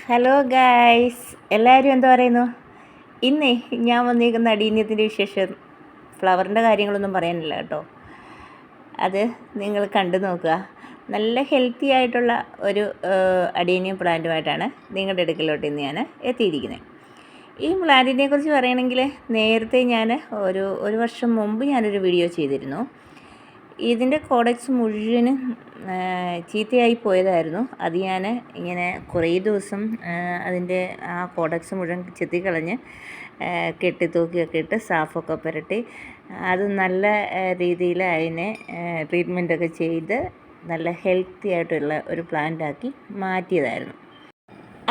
Hello guys, എല്ലാവരും എന്താ പറയുന്നു? ഇന്നേ ഞാൻ വന്നിരിക്കുന്ന അടീന്യത്തിൻ്റെ വിശേഷം ഫ്ലവറിൻ്റെ കാര്യങ്ങളൊന്നും പറയാനില്ല കേട്ടോ. അത് നിങ്ങൾ കണ്ടു നോക്കുക. നല്ല ഹെൽത്തി ആയിട്ടുള്ള ഒരു അടീനിയം പ്ലാന്റുമായിട്ടാണ് നിങ്ങളുടെ അടുക്കലോട്ട് ഇന്ന് ഞാൻ എത്തിയിരിക്കുന്നത്. ഈ പ്ലാന്റിനെ കുറിച്ച് പറയുകയാണെങ്കിൽ നേരത്തെ ഞാൻ ഒരു വർഷം മുമ്പ് ഞാനൊരു വീഡിയോ ചെയ്തിരുന്നു. ഇതിൻ്റെ കോഡക്സ് മുഴുവനും ചീത്തയായി പോയതായിരുന്നു. അത് ഞാൻ ഇങ്ങനെ കുറേ ദിവസം അതിൻ്റെ ആ കോഡക്സ് മുഴുവൻ ചെത്തിക്കളഞ്ഞ് കെട്ടിത്തൂക്കിയൊക്കെ ഇട്ട് സാഫൊക്കെ പുരട്ടി അത് നല്ല രീതിയിൽ അതിനെ ട്രീറ്റ്മെൻറ്റൊക്കെ ചെയ്ത് നല്ല ഹെൽത്തി ആയിട്ടുള്ള ഒരു പ്ലാന്റാക്കി മാറ്റിയതായിരുന്നു.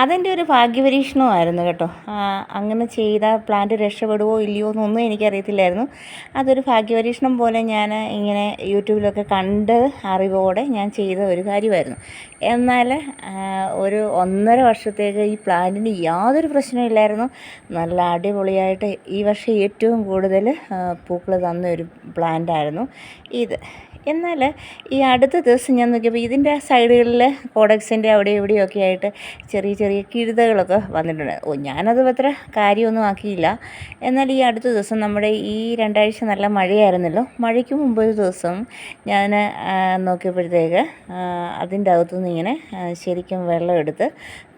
അതെൻ്റെ ഒരു ഭാഗ്യപരീക്ഷണമായിരുന്നു കേട്ടോ. അങ്ങനെ ചെയ്ത പ്ലാന്റ് രക്ഷപ്പെടുമോ ഇല്ലയോ എന്നൊന്നും എനിക്കറിയത്തില്ലായിരുന്നു. അതൊരു ഭാഗ്യപരീക്ഷണം പോലെ ഞാൻ ഇങ്ങനെ യൂട്യൂബിലൊക്കെ കണ്ട് അറിവോടെ ഞാൻ ചെയ്ത ഒരു കാര്യമായിരുന്നു. എന്നാൽ ഒരു 1.5 വർഷത്തേക്ക് ഈ പ്ലാന്റിന് യാതൊരു പ്രശ്നമില്ലായിരുന്നു. നല്ല അടിപൊളിയായിട്ട് ഈ വർഷം ഏറ്റവും കൂടുതൽ പൂക്കൾ തന്ന ഒരു പ്ലാന്റായിരുന്നു ഇത്. എന്നാൽ ഈ അടുത്ത ദിവസം ഞാൻ നോക്കിയപ്പോൾ ഇതിൻ്റെ സൈഡുകളിൽ കോഡക്സിൻ്റെ അവിടെ ഇവിടെയൊക്കെ ആയിട്ട് ചെറിയ ചെറിയ കിഴുതകളൊക്കെ വന്നിട്ടുണ്ട്. ഞാനത് അത്ര കാര്യമൊന്നും ആക്കിയില്ല. എന്നാൽ ഈ അടുത്ത ദിവസം നമ്മുടെ ഈ 2 ആഴ്ച നല്ല മഴയായിരുന്നല്ലോ. മഴയ്ക്ക് മുമ്പ് ഒരു ദിവസം ഞാൻ നോക്കിയപ്പോഴത്തേക്ക് അതിൻ്റെ അകത്തുനിന്ന് ഇങ്ങനെ ശരിക്കും വെള്ളം എടുത്ത്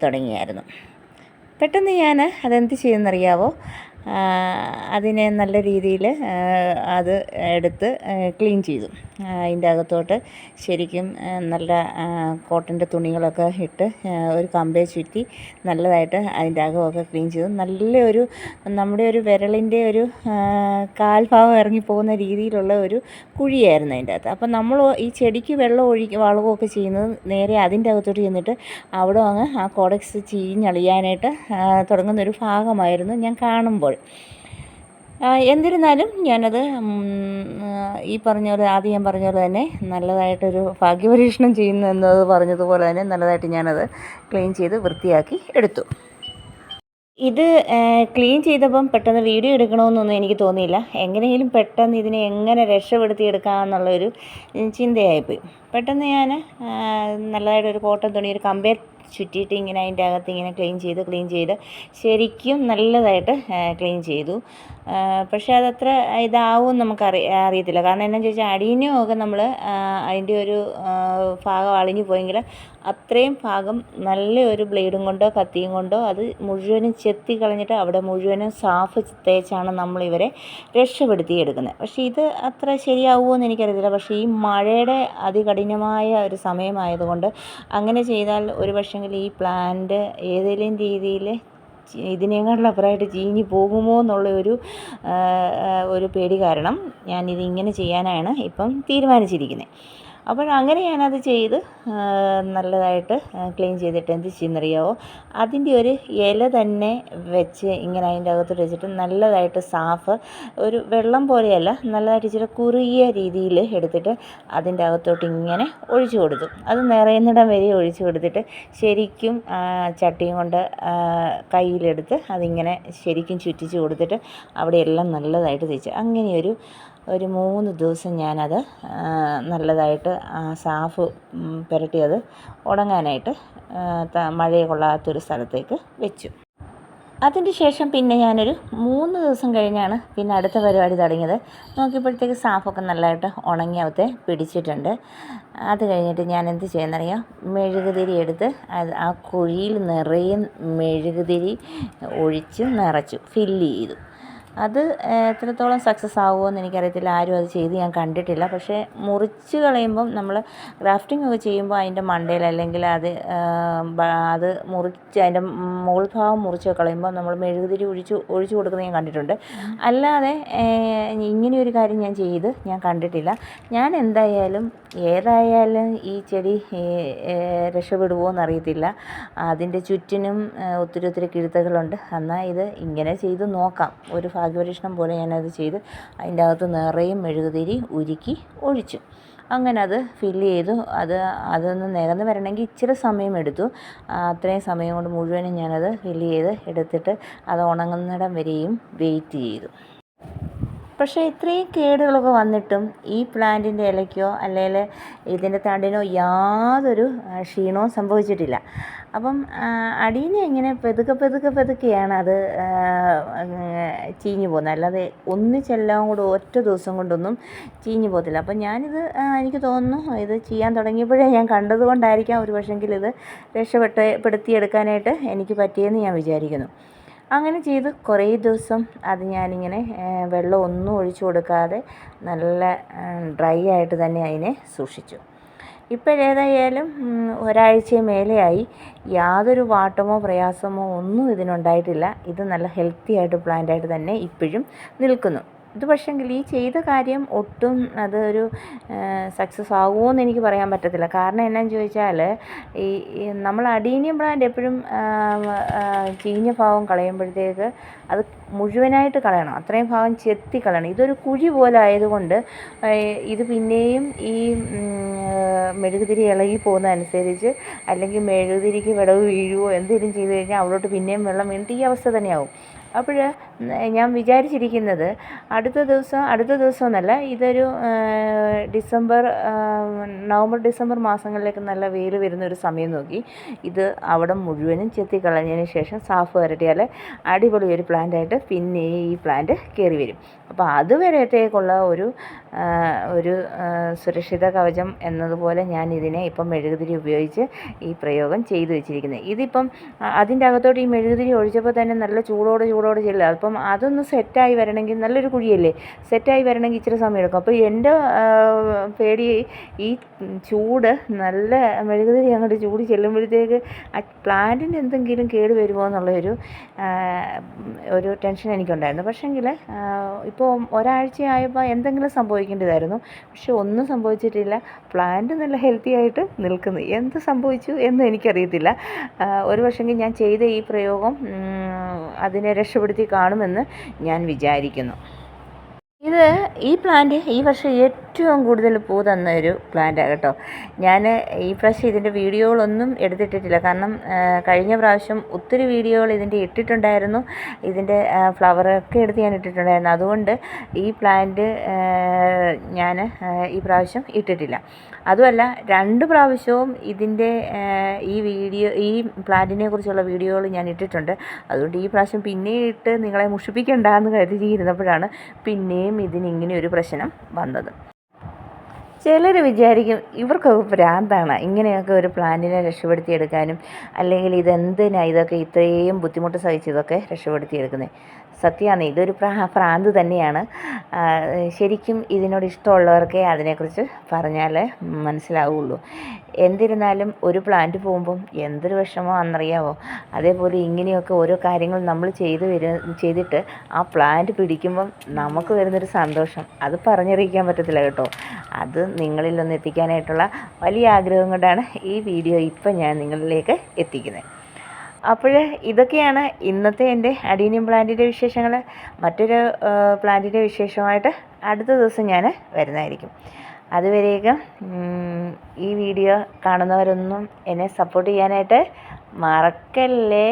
തുടങ്ങിയായിരുന്നു. പെട്ടെന്ന് ഞാൻ അതെന്ത് ചെയ്യുമെന്നറിയാവോ? അതിനെ നല്ല രീതിയിൽ അത് എടുത്ത് ക്ലീൻ ചെയ്തു. അതിൻ്റെ അകത്തോട്ട് ശരിക്കും നല്ല കോട്ടൻ്റെ തുണികളൊക്കെ ഇട്ട് ഒരു കമ്പേ ചുറ്റി നല്ലതായിട്ട് അതിൻ്റെ അകമൊക്കെ ക്ലീൻ ചെയ്തു. നല്ലൊരു നമ്മുടെ ഒരു വിരലിൻ്റെ ഒരു കാൽഭാഗം ഇറങ്ങിപ്പോകുന്ന രീതിയിലുള്ള ഒരു കുഴിയായിരുന്നു അതിൻ്റെ അകത്ത്. അപ്പം നമ്മൾ ഈ ചെടിക്ക് വെള്ളം വളവുമൊക്കെ ചെയ്യുന്നത് നേരെ അതിൻ്റെ അകത്തോട്ട് ചെന്നിട്ട് അവിടെ അങ്ങ് ആ കോഡക്സ് ചീഞ്ഞളിയാനായിട്ട് തുടങ്ങുന്നൊരു ഭാഗമായിരുന്നു ഞാൻ കാണുമ്പോൾ. എന്നിരുന്നാലും ഞാനത് ഈ പറഞ്ഞ പോലെ ആദ്യം ഞാൻ പറഞ്ഞ പോലെ തന്നെ നല്ലതായിട്ടൊരു ഭാഗ്യപരീക്ഷണം ചെയ്യുന്നു എന്നത് പറഞ്ഞതുപോലെ തന്നെ നല്ലതായിട്ട് ഞാനത് ക്ലീൻ ചെയ്ത് വൃത്തിയാക്കി എടുത്തു. ഇത് ക്ലീൻ ചെയ്തപ്പം പെട്ടെന്ന് വീഡിയോ എടുക്കണമെന്നൊന്നും എനിക്ക് തോന്നിയില്ല. എങ്ങനെയെങ്കിലും പെട്ടെന്ന് ഇതിനെ എങ്ങനെ രക്ഷപ്പെടുത്തിയെടുക്കാമെന്നുള്ളൊരു ചിന്തയായിപ്പോയി. പെട്ടെന്ന് ഞാൻ നല്ലതായിട്ടൊരു കോട്ടൺ തുണി ഒരു കമ്പേ ചുറ്റിയിട്ട് ഇങ്ങനെ അതിൻ്റെ അകത്ത് ഇങ്ങനെ ക്ലീൻ ചെയ്ത് ശരിക്കും നല്ലതായിട്ട് ക്ലീൻ ചെയ്തു. പക്ഷേ അതത്ര ഇതാവും അറിയത്തില്ല. കാരണം എന്നാന്ന് ചോദിച്ചാൽ അടീനിയമൊക്കെ നമ്മൾ അതിൻ്റെ ഒരു ഭാഗം അളിഞ്ഞു പോയെങ്കിൽ അത്രയും ഭാഗം നല്ലൊരു ബ്ലേഡും കൊണ്ടോ കത്തിയും കൊണ്ടോ അത് മുഴുവനും ചെത്തി കളഞ്ഞിട്ട് അവിടെ മുഴുവനും സാഫ് തേച്ചാണ് നമ്മളിവരെ രക്ഷപ്പെടുത്തിയെടുക്കുന്നത്. പക്ഷേ ഇത് അത്ര ശരിയാവുമോ എന്ന് എനിക്കറിയത്തില്ല. പക്ഷേ ഈ മഴയുടെ അതികഠിനമായ ഒരു സമയമായതുകൊണ്ട് അങ്ങനെ ചെയ്താൽ ഒരു പക്ഷെങ്കിൽ ഈ പ്ലാന്റ് ഏതെങ്കിലും രീതിയിൽ ഇതിനേക്കാളപ്പുറമായിട്ട് ചീഞ്ഞ് പോകുമോ എന്നുള്ള ഒരു പേടി കാരണം ഞാനിതിങ്ങനെ ചെയ്യാനാണ് ഇപ്പം തീരുമാനിച്ചിരിക്കുന്നത്. അപ്പോൾ അങ്ങനെ ഞാനത് ചെയ്ത് നല്ലതായിട്ട് ക്ലീൻ ചെയ്തിട്ട് എന്ത് ചെയ്യുന്നറിയാമോ? അതിൻ്റെ ഒരു ഇല തന്നെ വെച്ച് ഇങ്ങനെ അതിൻ്റെ അകത്തോട്ട് വെച്ചിട്ട് നല്ലതായിട്ട് സാഫ് ഒരു വെള്ളം പോലെയല്ല, നല്ലതായിട്ട് ഇച്ചിരി കുറുകിയ രീതിയിൽ എടുത്തിട്ട് അതിൻ്റെ അകത്തോട്ട് ഇങ്ങനെ ഒഴിച്ചു കൊടുത്തു. അത് നിറയുന്നിടം വരെ ഒഴിച്ചു കൊടുത്തിട്ട് ശരിക്കും ചട്ടിയും കൊണ്ട് കയ്യിലെടുത്ത് അതിങ്ങനെ ശരിക്കും ചുറ്റിച്ച് കൊടുത്തിട്ട് അവിടെയെല്ലാം നല്ലതായിട്ട് തേച്ച് അങ്ങനെ ഒരു 3 ദിവസം ഞാനത് നല്ലതായിട്ട് സാഫ് പുരട്ടിയത് ഉണങ്ങാനായിട്ട് മഴയെ കൊള്ളാത്തൊരു സ്ഥലത്തേക്ക് വെച്ചു. അതിന് ശേഷം പിന്നെ ഞാനൊരു 3 ദിവസം കഴിഞ്ഞാണ് പിന്നെ അടുത്ത പരിപാടി തുടങ്ങിയത്. നോക്കിയപ്പോഴത്തേക്ക് സാഫൊക്കെ നല്ലതായിട്ട് ഉണങ്ങിയവത്തെ പിടിച്ചിട്ടുണ്ട്. അത് കഴിഞ്ഞിട്ട് ഞാൻ എന്ത് ചെയ്യുന്നറിയാം? മെഴുകുതിരി എടുത്ത് ആ കുഴിയിൽ നിറയെ മെഴുകുതിരി ഒഴിച്ച് നിറച്ചു ഫില്ല് ചെയ്തു. അത് എത്രത്തോളം സക്സസ് ആകുമോയെന്ന് എനിക്കറിയത്തില്ല. ആരും അത് ചെയ്ത് ഞാൻ കണ്ടിട്ടില്ല. പക്ഷേ മുറിച്ച് കളയുമ്പം നമ്മൾ ഗ്രാഫ്റ്റിംഗ് ഒക്കെ ചെയ്യുമ്പോൾ അതിൻ്റെ മണ്ടയിൽ അല്ലെങ്കിൽ അത് മുറിച്ച് അതിൻ്റെ മുകൾ ഭാഗം മുറിച്ച് കളയുമ്പോൾ നമ്മൾ മെഴുകുതിരി ഒഴിച്ചു കൊടുക്കുന്നത് ഞാൻ കണ്ടിട്ടുണ്ട്. അല്ലാതെ ഇങ്ങനെയൊരു കാര്യം ഞാൻ കണ്ടിട്ടില്ല. ഞാൻ ഏതായാലും ഈ ചെടി രക്ഷപ്പെടുമോ എന്നറിയത്തില്ല. അതിൻ്റെ ചുറ്റിനും ഒത്തിരി കിഴുത്തകളുണ്ട്. എന്നാൽ ഇത് ഇങ്ങനെ ചെയ്ത് നോക്കാം. ഒരു ഭാഗ്യപരീക്ഷണം പോലെ ഞാനത് ചെയ്ത് അതിൻ്റെ അകത്ത് നിറയും മെഴുകുതിരി ഉരുക്കി ഒഴിച്ചു. അങ്ങനെ അത് ഫില്ല് ചെയ്തു. അതൊന്ന് നികന്ന് വരണമെങ്കിൽ ഇച്ചിരി സമയമെടുത്തു. അത്രയും സമയം കൊണ്ട് മുഴുവനും ഞാനത് ഫില്ല് ചെയ്ത് എടുത്തിട്ട് അത് ഉണങ്ങുന്നിടം വരെയും വെയിറ്റ് ചെയ്തു. പക്ഷേ ഇത്രയും കേടുകളൊക്കെ വന്നിട്ടും ഈ പ്ലാന്റിൻ്റെ ഇലയ്ക്കോ അല്ലെങ്കിൽ ഇതിൻ്റെ തണ്ടിനോ യാതൊരു ക്ഷീണവും സംഭവിച്ചിട്ടില്ല. അപ്പം അടീനെ ഇങ്ങനെ പതുക്കെയാണ് അത് ചീഞ്ഞു പോകുന്നത്, അല്ലാതെ ഒന്നിച്ചെല്ലാം കൂടെ ഒറ്റ ദിവസം കൊണ്ടൊന്നും ചീഞ്ഞു പോകത്തില്ല. അപ്പം ഞാനിത് എനിക്ക് തോന്നുന്നു ഇത് ചെയ്യാൻ തുടങ്ങിയപ്പോഴേ ഞാൻ കണ്ടതുകൊണ്ടായിരിക്കാം ഒരു പക്ഷെങ്കിൽ ഇത് രക്ഷപ്പെടുത്തിയെടുക്കാനായിട്ട് എനിക്ക് പറ്റിയെന്ന് ഞാൻ വിചാരിക്കുന്നു. അങ്ങനെ ചെയ്ത് കുറേ ദിവസം അത് ഞാനിങ്ങനെ വെള്ളം ഒന്നും ഒഴിച്ചു കൊടുക്കാതെ നല്ല ഡ്രൈ ആയിട്ട് തന്നെ അതിനെ സൂക്ഷിച്ചു. ഇപ്പോഴേതായാലും ഒരാഴ്ച മേലെയായി, യാതൊരു വാട്ടമോ പ്രയാസമോ ഒന്നും ഇതിനുണ്ടായിട്ടില്ല. ഇത് നല്ല ഹെൽത്തി ആയിട്ട് പ്ലാന്റായിട്ട് തന്നെ ഇപ്പോഴും നിൽക്കുന്നു. ഇത് പക്ഷെങ്കിൽ ഈ ചെയ്ത കാര്യം ഒട്ടും അതൊരു സക്സസ് ആകുമോ എന്ന് എനിക്ക് പറയാൻ പറ്റത്തില്ല. കാരണം എന്നാന്ന് ചോദിച്ചാൽ ഈ നമ്മൾ അഡീനിയം പ്ലാന്റ് എപ്പോഴും ചീഞ്ഞ ഭാഗം കളയുമ്പോഴത്തേക്ക് അത് മുഴുവനായിട്ട് കളയണം, അത്രയും ഭാഗം ചെത്തി കളയണം. ഇതൊരു കുഴി പോലെ ആയതുകൊണ്ട് ഇത് പിന്നെയും ഈ മെഴുകുതിരി ഇളകി പോകുന്നതനുസരിച്ച്, അല്ലെങ്കിൽ മെഴുകുതിരിക്ക് വിടവ് വീഴുവോ എന്തെങ്കിലും ചെയ്ത് കഴിഞ്ഞാൽ അവിടോട്ട് പിന്നെയും വെള്ളം വീണിട്ട് ഈ അവസ്ഥ തന്നെയാവും. അപ്പോൾ ഞാൻ വിചാരിച്ചിരിക്കുന്നത് അടുത്ത ദിവസം എന്നല്ല, ഇതൊരു നവംബർ ഡിസംബർ മാസങ്ങളിലേക്ക് നല്ല വെയിൽ വരുന്നൊരു സമയം നോക്കി ഇത് അവിടെ മുഴുവനും ചെത്തിക്കളഞ്ഞതിന് ശേഷം സാഫ് വരട്ടിയാൽ അടിപൊളി ഒരു പ്ലാന്റായിട്ട് പിന്നെ ഈ പ്ലാന്റ് കയറി വരും. അപ്പോൾ അതുവരത്തേക്കുള്ള ഒരു സുരക്ഷിത കവചം എന്നതുപോലെ ഞാൻ ഇതിനെ ഇപ്പം മെഴുകുതിരി ഉപയോഗിച്ച് ഈ പ്രയോഗം ചെയ്തു വെച്ചിരിക്കുന്നത്. ഇതിപ്പം അതിൻ്റെ അകത്തോട്ട് ഈ മെഴുകുതിരി ഒഴിച്ചപ്പോൾ തന്നെ നല്ല ചൂടോടെ ചെല്ലുക. അപ്പം അതൊന്ന് സെറ്റായി വരണമെങ്കിൽ, നല്ലൊരു കുഴിയല്ലേ, സെറ്റായി വരണമെങ്കിൽ ഇച്ചിരി സമയം എടുക്കും. അപ്പോൾ എൻ്റെ പേടി ഈ ചൂട് നല്ല മെഴുകുതിരി അങ്ങോട്ട് ചൂട് ചെല്ലുമ്പോഴത്തേക്ക് ആ പ്ലാന്റിന് എന്തെങ്കിലും കേട് വരുമോ എന്നുള്ളൊരു ടെൻഷൻ എനിക്കുണ്ടായിരുന്നു. പക്ഷേങ്കിൽ ഇപ്പോൾ ഒരാഴ്ചയായപ്പോൾ എന്തെങ്കിലും സംഭവിക്കേണ്ടതായിരുന്നു, പക്ഷെ ഒന്നും സംഭവിച്ചിട്ടില്ല. പ്ലാന്റ് നല്ല ഹെൽത്തി ആയിട്ട് നിൽക്കുന്നു. എന്ത് സംഭവിച്ചു എന്ന് എനിക്കറിയത്തില്ല. ഒരു പക്ഷെങ്കിൽ ഞാൻ ചെയ്ത ഈ പ്രയോഗം അതിനെ രക്ഷപ്പെടുത്തി കാണുമെന്ന് ഞാൻ വിചാരിക്കുന്നു. ഈ പ്ലാന്റ് ഈ വർഷം ഏറ്റവും കൂടുതൽ പൂ തന്ന ഒരു പ്ലാന്റാണ് കേട്ടോ. ഞാൻ ഈ പ്രാവശ്യം ഇതിൻ്റെ വീഡിയോകളൊന്നും എടുത്തിട്ടില്ല, കാരണം കഴിഞ്ഞ പ്രാവശ്യം ഒത്തിരി വീഡിയോകൾ ഇതിൻ്റെ ഇട്ടിട്ടുണ്ടായിരുന്നു. ഇതിൻ്റെ ഫ്ലവറൊക്കെ എടുത്ത് ഞാൻ ഇട്ടിട്ടുണ്ടായിരുന്നു. അതുകൊണ്ട് ഈ പ്ലാന്റ് ഞാൻ ഈ പ്രാവശ്യം ഇട്ടിട്ടില്ല. അതുമല്ല, 2 പ്രാവശ്യവും ഇതിൻ്റെ ഈ പ്ലാന്റിനെ കുറിച്ചുള്ള വീഡിയോകൾ ഞാൻ ഇട്ടിട്ടുണ്ട്. അതുകൊണ്ട് ഈ പ്രാവശ്യം പിന്നെയും ഇട്ട് നിങ്ങളെ മുഷിപ്പിക്കണ്ടെന്ന് കരുതിയിരുന്നപ്പോഴാണ് പിന്നെയും ഇതിനിങ്ങനെ ഒരു പ്രശ്നം വന്നത്. ചിലർ വിചാരിക്കും ഇവർക്കൊക്കെ ഭ്രാന്താണ് ഇങ്ങനെയൊക്കെ ഒരു പ്ലാന്റിനെ രക്ഷപ്പെടുത്തിയെടുക്കാനും, അല്ലെങ്കിൽ ഇതൊക്കെ ഇത്രയും ബുദ്ധിമുട്ട് സഹിച്ച് ഇതൊക്കെ രക്ഷപ്പെടുത്തിയെടുക്കുന്നത്. സത്യമാണ്, ഇതൊരു ഭ്രാന്ത് തന്നെയാണ്. ശരിക്കും ഇതിനോട് ഇഷ്ടമുള്ളവർക്കേ അതിനെക്കുറിച്ച് പറഞ്ഞാൽ മനസ്സിലാവുള്ളൂ. എന്നിരുന്നാലും ഒരു പ്ലാന്റ് പോകുമ്പം എന്തൊരു വിഷമമാണെന്നറിയാമോ. അതേപോലെ ഇങ്ങനെയൊക്കെ ഓരോ കാര്യങ്ങൾ നമ്മൾ ചെയ്തിട്ട് ആ പ്ലാന്റ് പിടിക്കുമ്പം നമുക്ക് വരുന്നൊരു സന്തോഷം അത് പറഞ്ഞറിയിക്കാൻ പറ്റത്തില്ല കേട്ടോ. അത് നിങ്ങളിലൊന്ന് എത്തിക്കാനായിട്ടുള്ള വലിയ ആഗ്രഹം കൊണ്ടാണ് ഈ വീഡിയോ ഇപ്പം ഞാൻ നിങ്ങളിലേക്ക് എത്തിക്കുന്നത്. അപ്പോൾ ഇതൊക്കെയാണ് ഇന്നത്തെ എൻ്റെ അഡീനിയം പ്ലാന്റിൻ്റെ വിശേഷങ്ങൾ. മറ്റൊരു പ്ലാന്റിൻ്റെ വിശേഷമായിട്ട് അടുത്ത ദിവസം ഞാൻ വരുന്നതായിരിക്കും. അതുവരേക്കും ഈ വീഡിയോ കാണുന്നവരൊന്നും എന്നെ സപ്പോർട്ട് ചെയ്യാനായിട്ട് മറക്കല്ലേ.